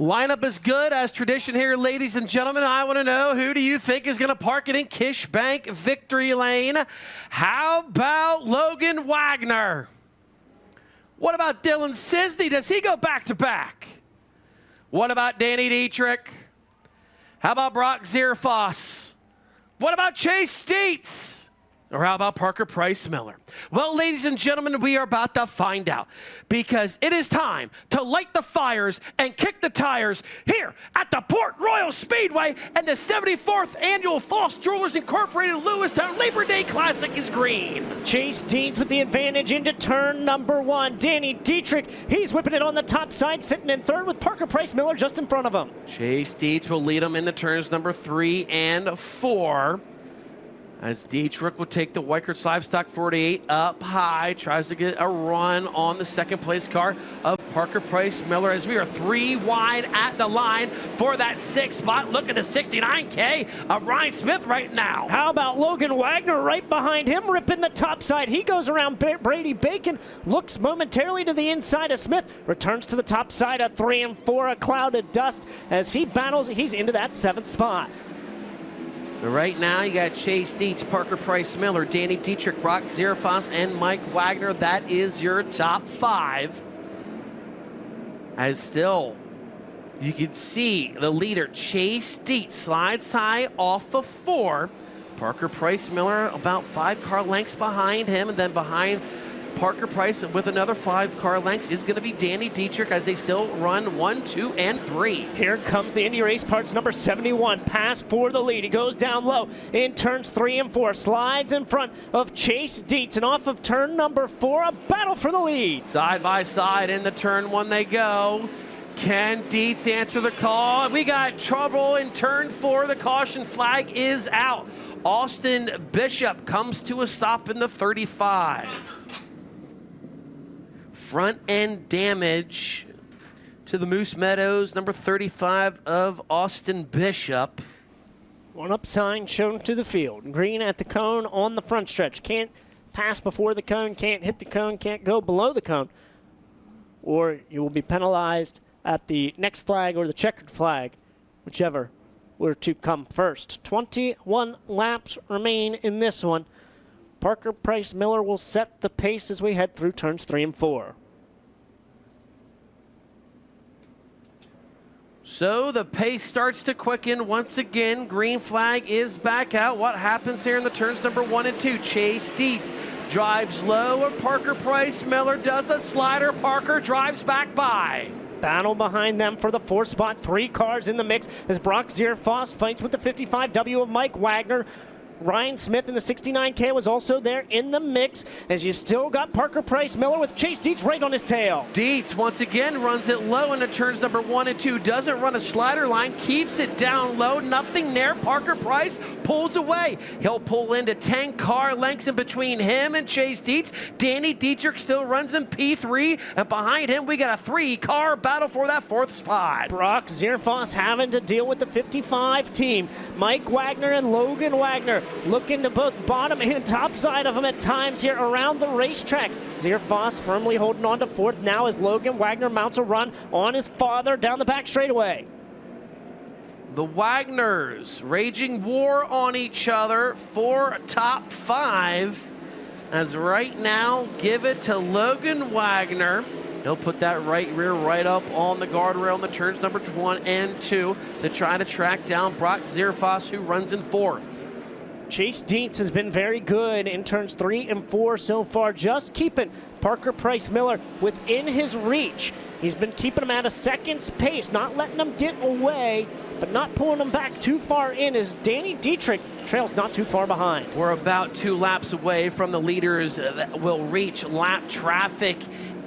Lineup is good as tradition here, ladies and gentlemen. I want to know, who do you think is going to park it in Kishbank victory lane? How about Logan Wagner? What about Dylan Cisney? Does he go back-to-back? What about Danny Dietrich? How about Brock Zierfoss? What about Chase Dietz? Or how about Parker Price Miller? Well, ladies and gentlemen, we are about to find out, because it is time to light the fires and kick the tires here at the Port Royal Speedway, and the 74th annual False Jewelers Incorporated Lewistown Labor Day Classic is green. Chase Dietz with the advantage into turn number 1. Danny Dietrich, he's whipping it on the top side, sitting in third with Parker Price Miller just in front of him. Chase Dietz will lead him into turns number 3 and 4. As Dietrich will take the Weichert's Livestock 48 up high, tries to get a run on the second place car of Parker Price Miller, as we are 3 wide at the line for that 6th spot. Look at the 69K of Ryan Smith right now. How about Logan Wagner right behind him, ripping the top side? He goes around Brady Bacon, looks momentarily to the inside of Smith, returns to the top side of 3 and 4, a cloud of dust as he battles. He's into that 7th spot. So right now you got Chase Dietz, Parker Price Miller, Danny Dietrich, Brock Zierfoss, and Mike Wagner. That is your top 5. As still, you can see the leader, Chase Dietz, slides high off of 4. Parker Price Miller about 5 car lengths behind him, and then behind Parker Price with another 5 car lengths is going to be Danny Dietrich, as they still run 1, 2, and 3. Here comes the Indy Race Parts number 71. Pass for the lead. He goes down low in turns 3 and 4. Slides in front of Chase Dietz, and off of turn number 4, a battle for the lead. Side by side in the turn 1 they go. Can Dietz answer the call? We got trouble in turn 4. The caution flag is out. Austin Bishop comes to a stop in the 35. Front end damage to the Moose Meadows, number 35 of Austin Bishop. 1-up sign shown to the field. Green at the cone on the front stretch. Can't pass before the cone, can't hit the cone, can't go below the cone, or you will be penalized at the next flag or the checkered flag, whichever were to come first. 21 laps remain in this one. Parker Price Miller will set the pace as we head through turns 3 and 4. So the pace starts to quicken once again. Green flag is back out. What happens here in the turns number 1 and 2? Chase Dietz drives low, and Parker Price Miller does a slider. Parker drives back by. Battle behind them for the 4th spot. 3 cars in the mix as Brock Zierfoss fights with the 55W of Mike Wagner. Ryan Smith in the 69K was also there in the mix, as you still got Parker Price Miller with Chase Dietz right on his tail. Dietz once again runs it low into turns number 1 and 2. Doesn't run a slider line, keeps it down low. Nothing there. Parker Price pulls away. He'll pull into 10 car lengths in between him and Chase Dietz. Danny Dietrich still runs in P3, and behind him we got a 3-car battle for that 4th spot. Brock Zierfoss having to deal with the 55 team. Mike Wagner and Logan Wagner looking to both bottom and top side of him at times here around the racetrack. Zierfoss firmly holding on to 4th now as Logan Wagner mounts a run on his father down the back straightaway. The Wagners raging war on each other for top 5. As right now, give it to Logan Wagner. He'll put that right rear right up on the guardrail in the turns number 1 and 2 to try to track down Brock Zierfoss, who runs in 4th. Chase Dietz has been very good in turns 3 and 4 so far, just keeping Parker Price Miller within his reach. He's been keeping him at a second's pace, not letting him get away, but not pulling him back too far in, as Danny Dietrich trails not too far behind. We're about 2 laps away from the leaders that will reach lap traffic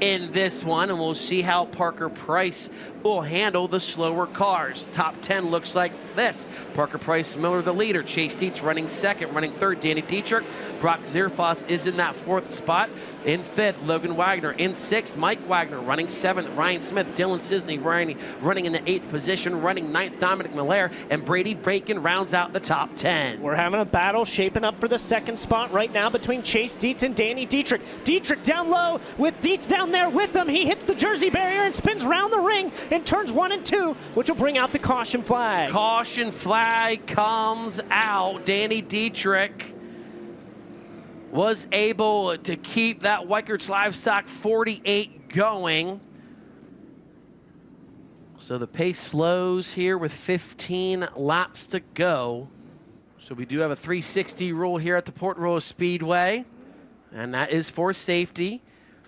in this one, and we'll see how Parker Price will handle the slower cars. Top 10 looks like this. Parker Price Miller the leader. Chase Dietz running 2nd, running 3rd. Danny Dietrich. Brock Zierfoss is in that 4th spot. In 5th, Logan Wagner. In 6th, Mike Wagner running 7th. Ryan Smith, Dylan Cisney running in the 8th position. Running 9th, Dominic Miller. And Brady Bacon rounds out the top 10. We're having a battle shaping up for the 2nd spot right now between Chase Dietz and Danny Dietrich. Dietrich down low with Dietz down there with him. He hits the Jersey barrier and spins round the ring in turns 1 and 2, which will bring out the caution flag. Caution flag comes out. Danny Dietrich was able to keep that Weikert's Livestock 48 going. So the pace slows here with 15 laps to go. So we do have a 360 rule here at the Port Royal Speedway, and that is for safety.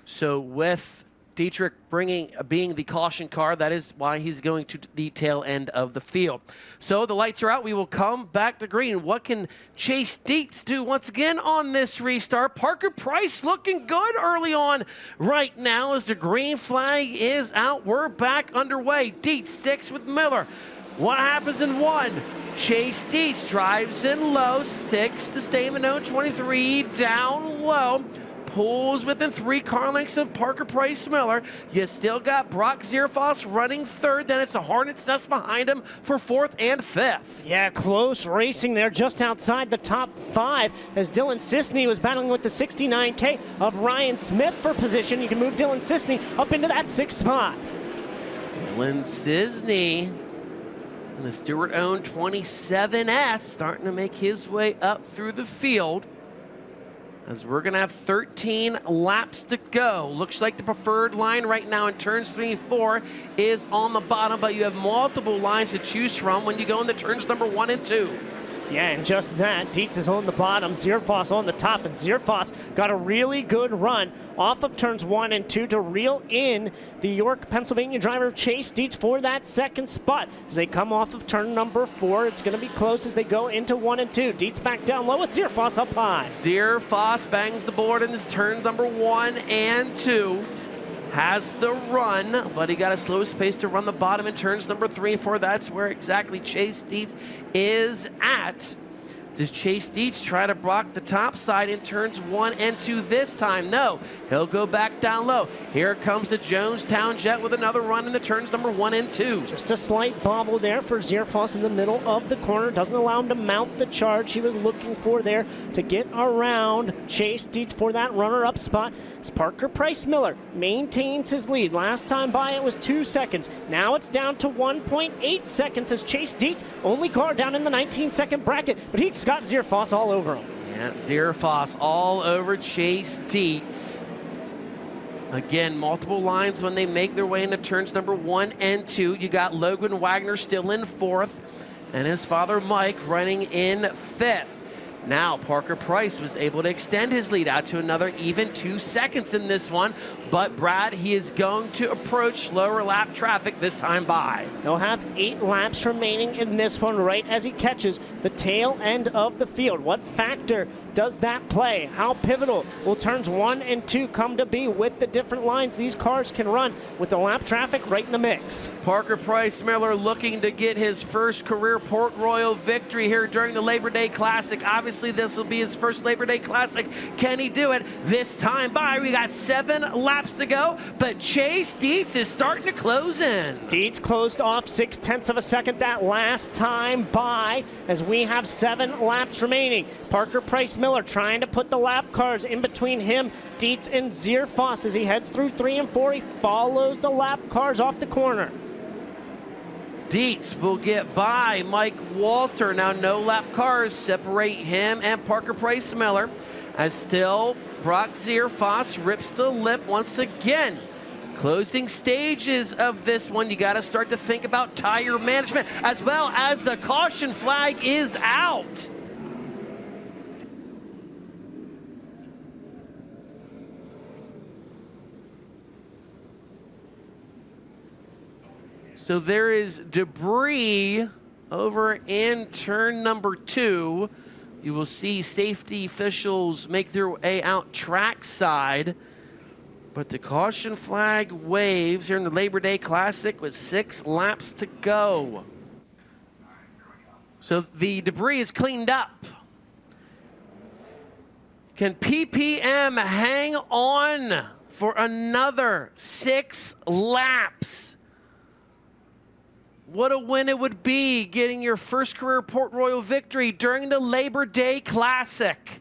So with Dietrich being the caution car, that is why he's going to the tail end of the field. So the lights are out. We will come back to green. What can Chase Dietz do once again on this restart? Parker Price looking good early on right now as the green flag is out. We're back underway. Dietz sticks with Miller. What happens in 1? Chase Dietz drives in low, sticks to Stamino 23 down low. Pulls within 3 car lengths of Parker Price Miller. You still got Brock Zierfoss running 3rd. Then it's a Hornet's Nest behind him for 4th and 5th. Yeah, close racing there just outside the top 5 as Dylan Sisney was battling with the 69K of Ryan Smith for position. You can move Dylan Sisney up into that 6th spot. Dylan Sisney and the Stewart-owned 27S starting to make his way up through the field, as we're going to have 13 laps to go. Looks like the preferred line right now in turns 3 and 4 is on the bottom, but you have multiple lines to choose from when you go into turns number 1 and 2. Yeah, and just that, Dietz is on the bottom, Zierfoss on the top, and Zierfoss got a really good run off of turns 1 and 2 to reel in the York, Pennsylvania driver Chase Dietz for that 2nd spot. As they come off of turn number 4, it's going to be close as they go into 1 and 2. Dietz back down low with Zierfoss up high. Zierfoss bangs the board in his turns number 1 and 2. Has the run, but he got a slow pace to run the bottom in turns number 3 and 4. That's where exactly Chase Dietz is at. Does Chase Dietz try to block the top side in turns 1 and 2 this time? No, he'll go back down low. Here comes the Jonestown Jet with another run in the turns number 1 and 2. Just a slight bobble there for Zierfoss in the middle of the corner. Doesn't allow him to mount the charge he was looking for there to get around Chase Dietz for that runner-up spot. As Parker Price Miller maintains his lead. Last time by it was 2 seconds. Now it's down to 1.8 seconds as Chase Dietz, only car down in the 19-second bracket, but he's got Zierfoss all over him. Yeah, Zierfoss all over Chase Dietz. Again, multiple lines when they make their way into turns number 1 and 2. You got Logan Wagner still in 4th, and his father Mike running in 5th. Now, Parker Price was able to extend his lead out to another even 2 seconds in this one. But Brad, he is going to approach lower lap traffic this time by. He'll have 8 laps remaining in this one right as he catches the tail end of the field. What factor does that play? How pivotal will turns 1 and 2 come to be with the different lines these cars can run with the lap traffic right in the mix? Parker Price Miller looking to get his first career Port Royal victory here during the Labor Day Classic. Obviously, this will be his first Labor Day Classic. Can he do it this time by? We got 7 laps to go, but Chase Dietz is starting to close in. Dietz closed off 0.6 of a second that last time by as we have 7 laps remaining. Parker Price Miller trying to put the lap cars in between him, Dietz, and Zierfoss as he heads through 3 and 4. He follows the lap cars off the corner. Dietz will get by Mike Walter. Now no lap cars separate him and Parker Price Miller, as still Brock Zierfoss rips the lip once again. Closing stages of this one, you got to start to think about tire management as well as the caution flag is out. So there is debris over in turn number 2. You will see safety officials make their way out trackside. But the caution flag waves here in the Labor Day Classic with 6 laps to go. So the debris is cleaned up. Can PPM hang on for another 6 laps? What a win it would be, getting your first career Port Royal victory during the Labor Day Classic.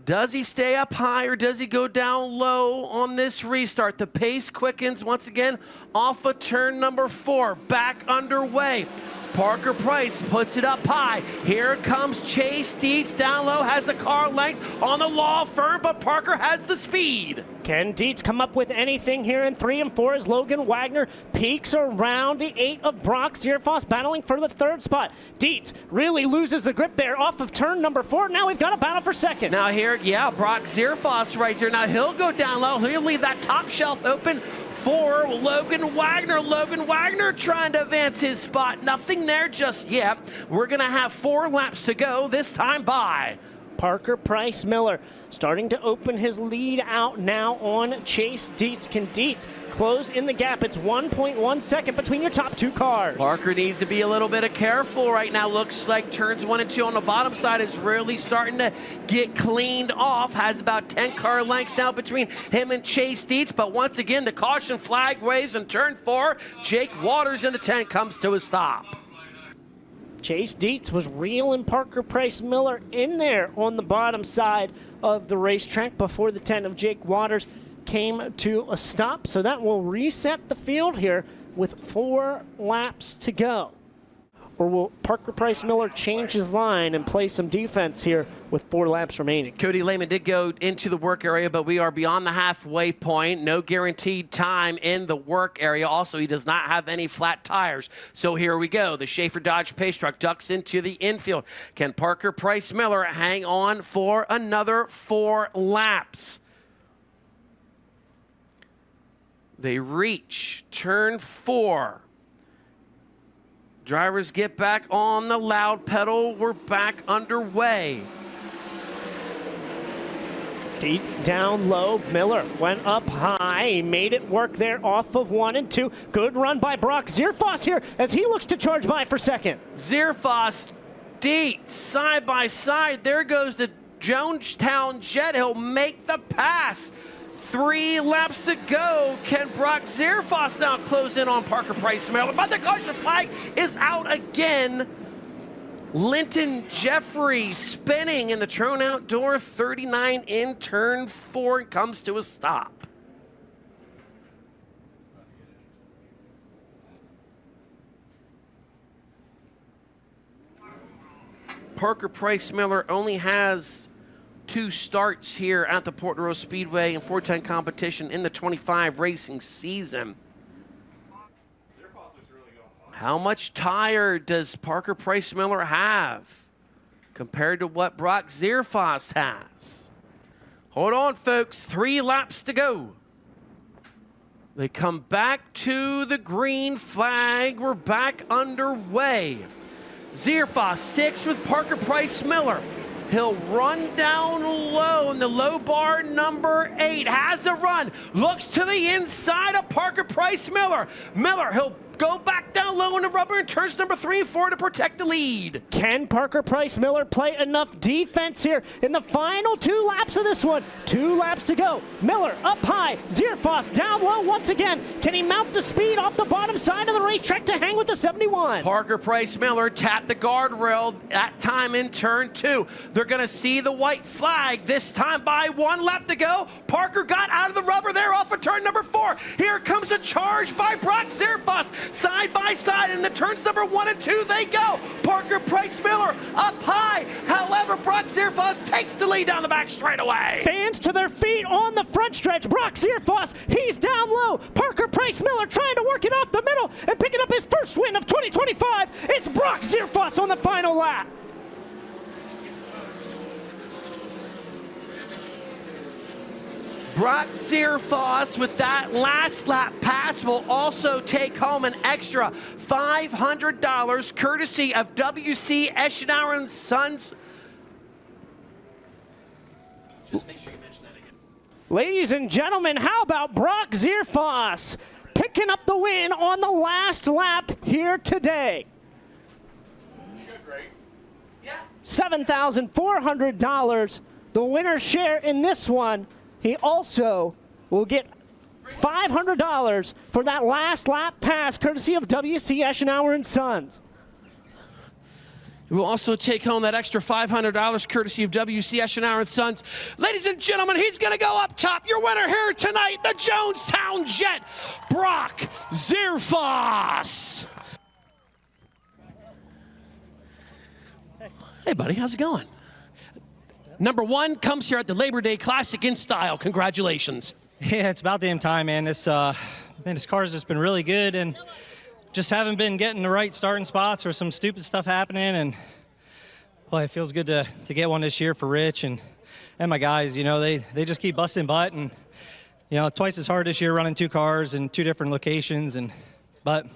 Does he stay up high or does he go down low on this restart? The pace quickens once again off of turn number 4. Back underway. Parker Price puts it up high. Here comes Chase Dietz down low, has the car length on the law firm, but Parker has the speed. Can Dietz come up with anything here in 3 and 4 as Logan Wagner peeks around the 8 of Brock Zierfoss battling for the 3rd spot. Dietz really loses the grip there off of turn number 4. Now we've got a battle for 2nd. Now here, yeah, Brock Zierfoss right there. Now he'll go down low. He'll leave that top shelf open for Logan Wagner. Logan Wagner trying to advance his spot. Nothing there just yet. We're going to have 4 laps to go, this time by Parker Price Miller starting to open his lead out now on Chase Dietz. Can Dietz close in the gap? It's 1.1 second between your top 2 cars. Parker needs to be a little bit careful right now. Looks like turns 1 and 2 on the bottom side is really starting to get cleaned off. Has about 10 car lengths now between him and Chase Dietz. But once again, the caution flag waves in turn 4. Jake Waters in the 10 comes to a stop. Chase Dietz was reeling Parker Price Miller in there on the bottom side of the racetrack before the 10 of Jake Waters came to a stop. So that will reset the field here with 4 laps to go. Or will Parker Price Miller change his line and play some defense here with 4 laps remaining? Cody Lehman did go into the work area, but we are beyond the halfway point. No guaranteed time in the work area. Also, he does not have any flat tires. So here we go. The Schaefer Dodge Pace Truck ducks into the infield. Can Parker Price Miller hang on for another 4 laps? They reach turn 4. Drivers get back on the loud pedal. We're back underway. Dietz down low. Miller went up high. He made it work there off of 1 and 2. Good run by Brock Zierfoss here as he looks to charge by for 2nd. Zierfoss, Dietz, side by side. There goes the Jonestown Jet. He'll make the pass. 3 laps to go. Can Brock Zierfoss now close in on Parker Price Miller? But the caution flag is out again. Linton Jeffrey spinning in the Trone Outdoor 39 in turn 4 and comes to a stop. Parker Price Miller only has 2 starts here at the Port Royal Speedway and 410 competition in the 25 racing season. How much tire does Parker Price Miller have compared to what Brock Zierfoss has? Hold on, folks. 3 laps to go. They come back to the green flag. We're back underway. Zierfoss sticks with Parker Price Miller. He'll run down low in the low bar number 8. Has a run. Looks to the inside of Parker Price Miller. He'll go back down low in the rubber in turns number 3 and 4 to protect the lead. Can Parker Price Miller play enough defense here in the final 2 laps of this one? 2 laps to go. Miller up high. Zierfoss down low once again. Can he mount the speed off the bottom side of the racetrack to hang with the 71? Parker Price Miller tapped the guardrail that time in turn 2. They're going to see the white flag this time by 1 lap to go. Parker got out of the rubber there off of turn number 4. Here comes a charge by Brock Zierfoss. Side by side in the turns number 1 and 2 they go. Parker Price Miller up high. However, Brock Zierfoss takes the lead down the back straightaway. Fans to their feet on the front stretch. Brock Zierfoss, he's down low. Parker Price Miller trying to work it off the middle and picking up his first win of 2025. It's Brock Zierfoss on the final lap. Brock Zierfoss with that last lap pass will also take home an extra $500 courtesy of W.C. Eschenauer & Sons. Just make sure you mention that again. Ladies and gentlemen, how about Brock Zierfoss picking up the win on the last lap here today? Yeah. $7,400, the winner's share in this one. He also will get $500 for that last lap pass, courtesy of W.C. Eschenauer & Sons. who will also take home that extra $500 courtesy of WC Eschenauer & Sons. Ladies and gentlemen, he's going to go up top. Your winner here tonight, the Jonestown Jet, Brock Zierfoss. Hey, buddy, how's it going? Number one comes here at the Labor Day Classic in style. Congratulations. Yeah, it's about damn time, man. This car's just been really good, and just haven't been getting the right starting spots or some stupid stuff happening. And well, it feels good to get one this year for Rich and my guys. You know, they just keep busting butt, and you know, twice as hard this year running 2 cars in 2 different locations. But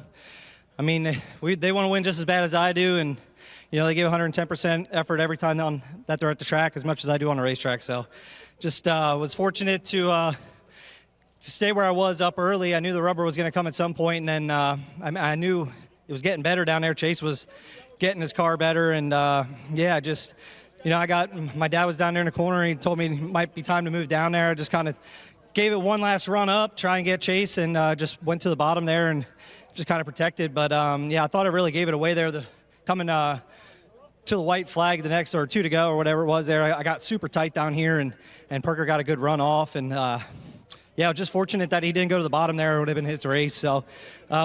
I mean, they want to win just as bad as I do, and you know, they give 110% effort every time that they're at the track, as much as I do on the racetrack. So just was fortunate to stay where I was up early. I knew the rubber was going to come at some point, and then I knew it was getting better down there. Chase was getting his car better, and yeah, just, you know, my dad was down there in the corner, and he told me it might be time to move down there. I just kind of gave it one last run up, try and get Chase, and just went to the bottom there and just kind of protected. But yeah, I thought I really gave it away there. Coming to the white flag the next, or 2 to go or whatever it was there, I got super tight down here, and Parker got a good run off, and yeah, just fortunate that he didn't go to the bottom there. It would have been his race. So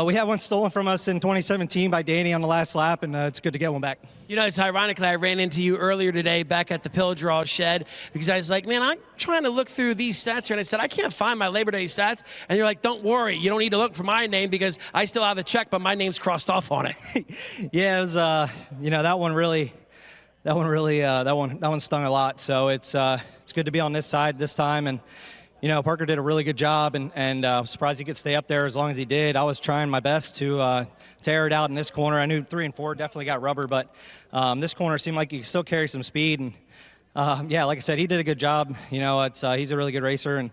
we had one stolen from us in 2017 by Danny on the last lap, and it's good to get one back. You know, it's ironically, I ran into you earlier today back at the Pill Draw shed because I was like, man, I'm trying to look through these stats here. And I said, I can't find my Labor Day stats. And you're like, don't worry. You don't need to look for my name because I still have the check, but my name's crossed off on it. Yeah, it was, you know, that one stung a lot. So it's good to be on this side this time. And you know, Parker did a really good job, and I was surprised he could stay up there as long as he did. I was trying my best to air it out in this corner. I knew 3 and 4 definitely got rubber, but this corner seemed like he could still carry some speed. And yeah, like I said, he did a good job. You know, he's a really good racer, and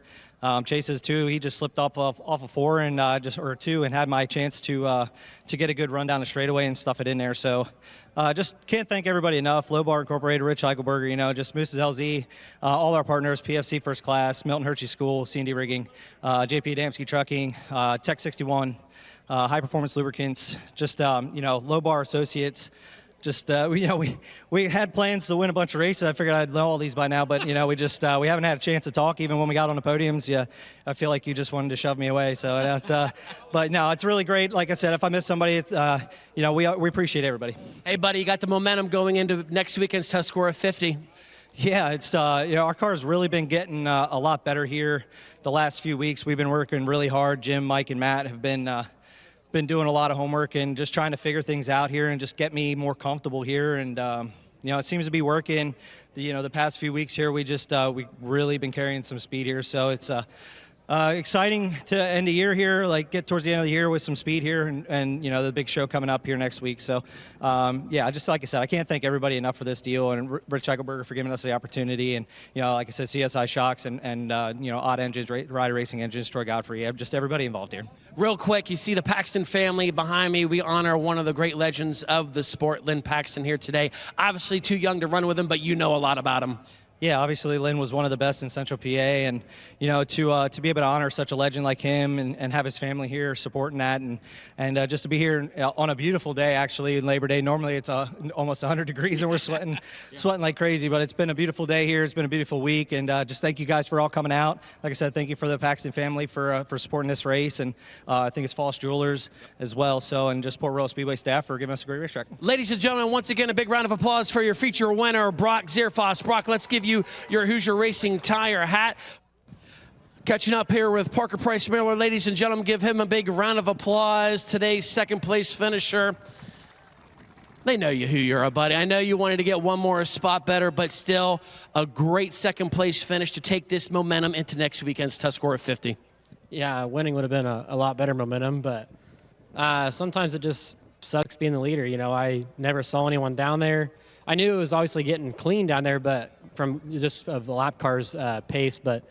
Chase is too. He just slipped off of 4 and or 2, and had my chance to get a good run down the straightaway and stuff it in there. So just can't thank everybody enough. Low Bar Incorporated, Rich Eichelberger, you know, just Moose's LZ, all our partners, PFC First Class, Milton Hershey School, C&D Rigging, JP Adamski Trucking, Tech 61, High Performance Lubricants, just you know, Low Bar Associates. Just you know, we had plans to win a bunch of races. I figured I'd know all these by now, but you know, we haven't had a chance to talk even when we got on the podiums. Yeah, I feel like you just wanted to shove me away. So that's but no, it's really great. Like I said, if I miss somebody, it's you know, we appreciate everybody. Hey, buddy, you got the momentum going into next weekend's Tuscarora 50. Yeah, it's you know, our car's really been getting a lot better here the last few weeks. We've been working really hard. Jim, Mike, and Matt have been doing a lot of homework and just trying to figure things out here and just get me more comfortable here. And you know, it seems to be working. The past few weeks here, we really been carrying some speed here. So it's exciting to end the year here, like get towards the end of the year with some speed here, and you know, the big show coming up here next week. So yeah, just like I said, I can't thank everybody enough for this deal, and Rich Eichelberger for giving us the opportunity, and you know, like I said, CSI Shocks and you know, Odd Engines, Rider Racing Engines, Troy Godfrey, just everybody involved here. Real quick, you see the Paxton family behind me. We honor one of the great legends of the sport, Lynn Paxton, here today. Obviously too young to run with him, but you know a lot about him. Yeah, obviously Lynn was one of the best in Central PA, and you know, to be able to honor such a legend like him and have his family here supporting that, and just to be here on a beautiful day, actually, in Labor Day. Normally it's almost 100 degrees and we're sweating like crazy, but it's been a beautiful day here. It's been a beautiful week, and just thank you guys for all coming out. Like I said, thank you for the Paxton family for supporting this race, and I think it's False Jewelers as well. So, and just Port Royal Speedway staff for giving us a great racetrack. Ladies and gentlemen, once again, a big round of applause for your feature winner, Brock Zierfoss. Brock, let's give you your Hoosier Racing tire hat. Catching up here with Parker Price Miller. Ladies and gentlemen, give him a big round of applause. Today's second place finisher. They know you who you are, buddy. I know you wanted to get one more spot better, but still a great second place finish to take this momentum into next weekend's Tuscarora 50. Yeah, winning would have been a lot better momentum, but sometimes it just sucks being the leader. You know, I never saw anyone down there. I knew it was obviously getting clean down there, but from just of the lap car's pace, but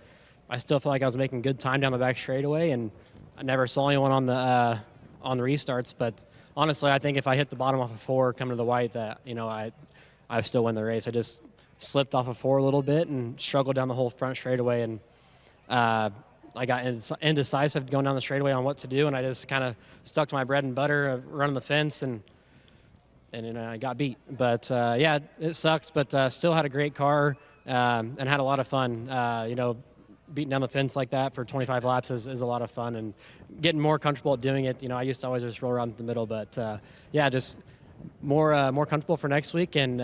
I still felt like I was making good time down the back straightaway, and I never saw anyone on the restarts. But honestly, I think if I hit the bottom off of 4 coming to the white, that, you know, I still win the race. I just slipped off of 4 a little bit and struggled down the whole front straightaway, and I got indecisive going down the straightaway on what to do, and I just kind of stuck to my bread and butter of running the fence, and then I got beat. But yeah, it sucks. But still had a great car and had a lot of fun. Beating down the fence like that for 25 laps is a lot of fun, and getting more comfortable at doing it. I used to always just roll around the middle, but yeah, just more comfortable for next week, and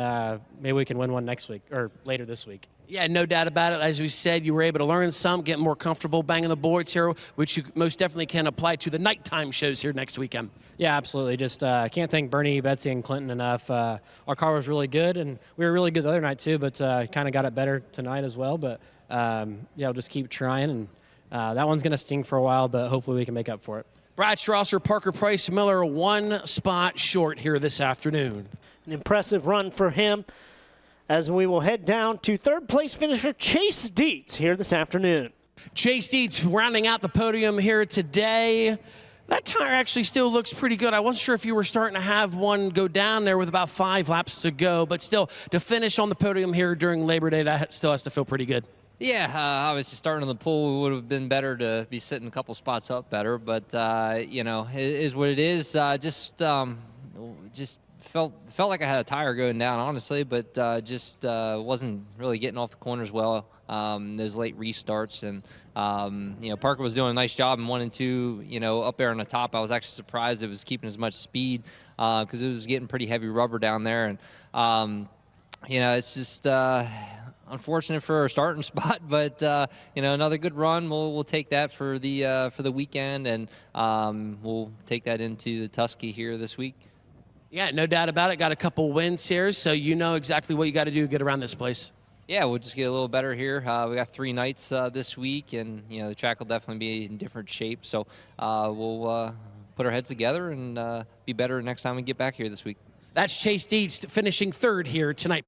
maybe we can win one next week or later this week. Yeah, no doubt about it. As we said, you were able to learn some, get more comfortable banging the boards here, which you most definitely can apply to the nighttime shows here next weekend. Yeah, absolutely. Just can't thank Bernie, Betsy, and Clinton enough. Our car was really good, and we were really good the other night too, but kind of got it better tonight as well. But yeah, we'll just keep trying, and that one's going to sting for a while, but hopefully we can make up for it. Brad Strasser, Parker Price Miller, one spot short here this afternoon. An impressive run for him, as we will head down to third place finisher Chase Dietz here this afternoon. Chase Dietz rounding out the podium here today. That tire actually still looks pretty good. I wasn't sure if you were starting to have one go down there with about 5 laps to go, but still, to finish on the podium here during Labor Day, that still has to feel pretty good. Yeah, obviously starting on the pole would have been better to be sitting a couple spots up better, but it is what it is. Just felt like I had a tire going down, honestly, but wasn't really getting off the corners well. Those late restarts, and Parker was doing a nice job in 1 and 2. Up there on the top, I was actually surprised it was keeping as much speed because it was getting pretty heavy rubber down there, and it's just unfortunate for our starting spot, but another good run. We'll take that for the weekend, and we'll take that into the Tusky here this week. Yeah, no doubt about it. Got a couple wins here, so you know exactly what you got to do to get around this place. Yeah, we'll just get a little better here. We got 3 nights this week, and the track will definitely be in different shape. So we'll put our heads together and be better next time we get back here this week. That's Chase Dietz finishing third here tonight.